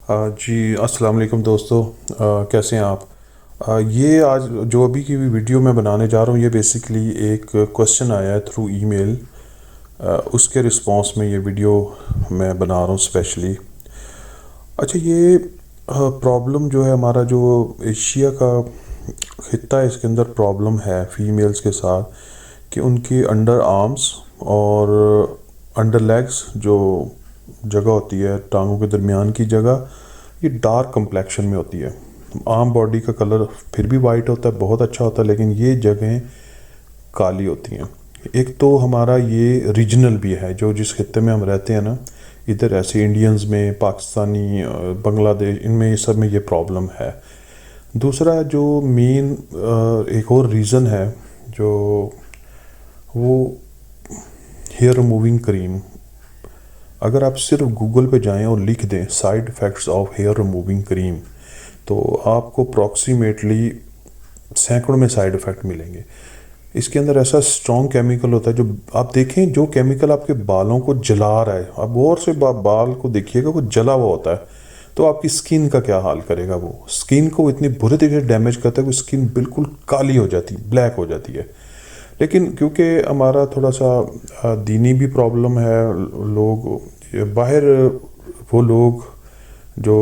जी अस्सलाम वालेकुम दोस्तों। कैसे हैं आप? ये आज जो अभी की वीडियो मैं बनाने जा रहा हूँ, ये बेसिकली एक क्वेश्चन आया है थ्रू ईमेल। उसके रिस्पांस में ये वीडियो मैं बना रहा हूँ स्पेशली। अच्छा, ये प्रॉब्लम जो है, हमारा जो एशिया का खित्ता है, इसके अंदर प्रॉब्लम है फीमेल्स के साथ कि उनकी अंडर आर्म्स और अंडर लेग्स जो जगह होती है, टांगों के दरमियान की जगह, ये डार्क कम्प्लेक्शन में होती है। आम बॉडी का कलर फिर भी वाइट होता है, बहुत अच्छा होता है, लेकिन ये जगहें काली होती हैं। एक तो हमारा ये रीजनल भी है, जो जिस खित्ते में हम रहते हैं ना, इधर ऐसे इंडियंस में, पाकिस्तानी, बांग्लादेश, इनमें ये सब में ये प्रॉब्लम है। दूसरा जो मेन एक और रीज़न है, जो वो हेयर रिमूविंग क्रीम। अगर आप सिर्फ गूगल पे जाएं और लिख दें side effects of hair removing cream, तो आपको अप्रॉक्सीमेटली सैकड़ों में साइड इफ़ेक्ट मिलेंगे। इसके अंदर ऐसा स्ट्रॉन्ग केमिकल होता है, जो आप देखें, जो केमिकल आपके बालों को जला रहा है, आप गौर से बाल को देखिएगा, वो जला हुआ होता है, तो आपकी स्किन का क्या हाल करेगा। वो स्किन को इतनी बुरी तरीके से डैमेज करता है कि स्किन बिल्कुल काली हो जाती है, ब्लैक हो जाती है। लेकिन क्योंकि हमारा थोड़ा सा दीनी भी प्रॉब्लम है, लोग बाहर, वो लोग जो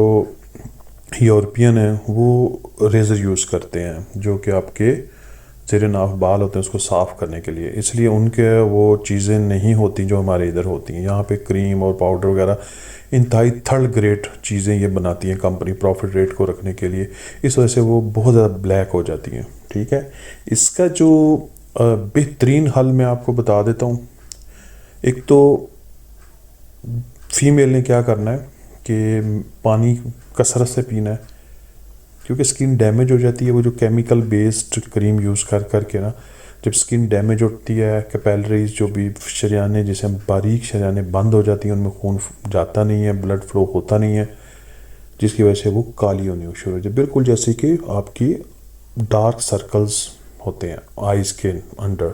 यूरोपियन हैं, वो रेज़र यूज़ करते हैं जो कि आपके ज़ेरे नाफ बाल होते हैं उसको साफ़ करने के लिए, इसलिए उनके वो चीज़ें नहीं होती जो हमारे इधर होती हैं। यहाँ पे क्रीम और पाउडर वगैरह इंतहाई थर्ड ग्रेड चीज़ें ये बनाती हैं कंपनी, प्रॉफिट रेट को रखने के लिए। इस वजह से वो बहुत ज़्यादा ब्लैक हो जाती हैं। ठीक है, इसका जो बेहतरीन हल मैं आपको बता देता हूँ। एक तो फीमेल ने क्या करना है कि पानी कसरत से पीना है, क्योंकि स्किन डैमेज हो जाती है। वो जो केमिकल बेस्ड क्रीम यूज़ कर करके ना, जब स्किन डैमेज होती है, कैपिलरीज जो भी शरियाने, जैसे बारीक शरियाने बंद हो जाती हैं, उनमें खून जाता नहीं है, ब्लड फ्लो होता नहीं है, जिसकी वजह से वो काली होनी शुरू हो जाती है, बिल्कुल जैसे कि आपकी डार्क सर्कल्स होते हैं आइज़ के अंडर।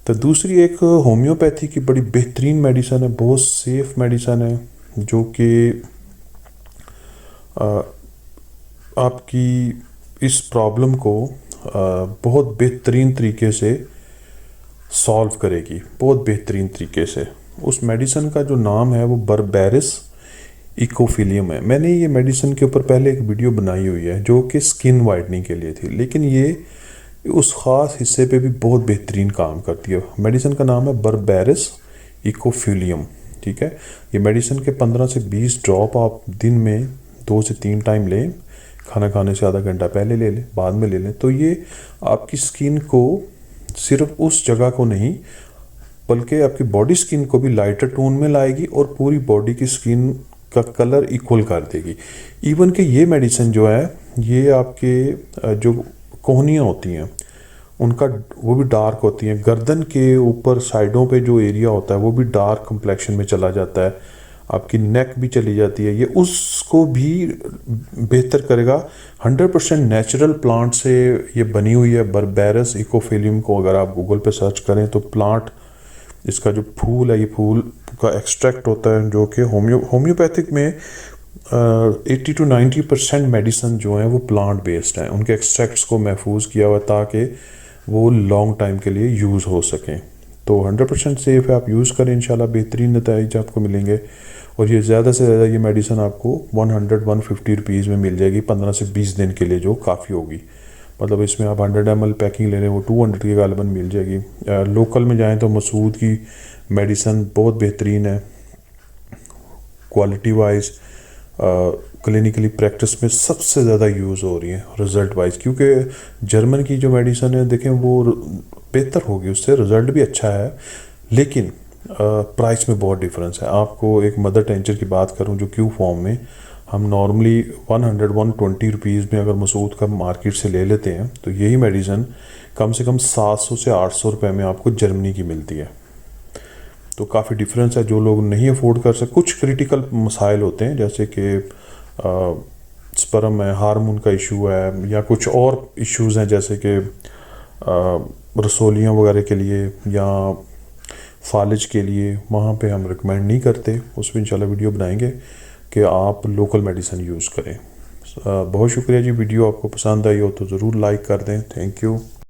तो दूसरी एक होम्योपैथी की बड़ी बेहतरीन मेडिसन है, बहुत सेफ मेडिसन है, जो कि आपकी इस प्रॉब्लम को बहुत बेहतरीन तरीके से सॉल्व करेगी, बहुत बेहतरीन तरीके से। उस मेडिसन का जो नाम है वो बर्बेरिस इकोफिलियम है। मैंने ये मेडिसन के ऊपर पहले एक वीडियो बनाई हुई है जो कि स्किन वाइटनिंग के लिए थी, लेकिन ये उस ख़ास हिस्से पे भी बहुत बेहतरीन काम करती है। मेडिसन का नाम है बर्बेरिस इकोफिलियम। ठीक है, ये मेडिसन के 15 से 20 ड्रॉप आप दिन में 2 से 3 टाइम लें, खाना खाने से आधा घंटा पहले ले लें, बाद में ले लें, तो ये आपकी स्किन को, सिर्फ उस जगह को नहीं बल्कि आपकी बॉडी स्किन को भी लाइटर टोन में लाएगी और पूरी बॉडी की स्किन का कलर इक्वल कर देगी। इवन कि ये मेडिसिन जो है, ये आपके जो कोहनियाँ होती हैं उनका, वो भी डार्क होती हैं। गर्दन के ऊपर साइडों पे जो एरिया होता है वो भी डार्क कम्प्लेक्शन में चला जाता है, आपकी नेक भी चली जाती है, ये उसको भी बेहतर करेगा। 100% नेचुरल प्लांट से ये बनी हुई है बर्बेरिस इकोफिलियम को। अगर आप गूगल पे सर्च करें तो प्लांट, इसका जो फूल है, ये फूल का एक्सट्रैक्ट होता है, जो कि होम्योपैथिक में 80 to 90% मेडिसन जो हैं वो प्लांट बेस्ड हैं। उनके एक्सट्रैक्ट्स को महफूज किया हुआ ताकि वो लॉन्ग टाइम के लिए यूज़ हो सकें। तो 100% सेफ़ है, आप यूज़ करें, इंशाल्लाह बेहतरीन नतीजे आपको मिलेंगे। और ये ज़्यादा से ज़्यादा ये मेडिसिन आपको 100-150 रुपीज़ में मिल जाएगी 15 से 20 दिन के लिए, जो काफ़ी होगी। मतलब इसमें आप 100 ml पैकिंग ले रहे हैं, वो 200 की गालिबन मिल जाएगी। लोकल में जाएं तो मसूद की मेडिसिन बहुत बेहतरीन है क्वालिटी वाइज, क्लिनिकली प्रैक्टिस में सबसे ज़्यादा यूज़ हो रही है रिज़ल्ट वाइज, क्योंकि जर्मन की जो मेडिसिन है, देखें, वो बेहतर होगी, उससे रिज़ल्ट भी अच्छा है, लेकिन प्राइस में बहुत डिफरेंस है। आपको एक मदर टेंचर की बात करूं जो क्यू फॉर्म में हम नॉर्मली 100-120 रुपीज़ में अगर मसूद का मार्केट से ले लेते हैं, तो यही मेडिसिन कम से कम 700 से 800 रुपये में आपको जर्मनी की मिलती है। तो काफ़ी डिफरेंस है। जो लोग नहीं अफोर्ड कर सकते, कुछ क्रिटिकल मसाइल होते हैं, जैसे कि स्पर्म है, हार्मोन का इशू है, या कुछ और इश्यूज़ हैं, जैसे कि रसोलियाँ वगैरह के लिए या फालिज के लिए, वहाँ पे हम रिकमेंड नहीं करते, उस पर इंशाल्लाह वीडियो बनाएंगे। कि आप लोकल मेडिसिन यूज़ करें। बहुत शुक्रिया जी। वीडियो आपको पसंद आई हो तो ज़रूर लाइक कर दें। Thank you.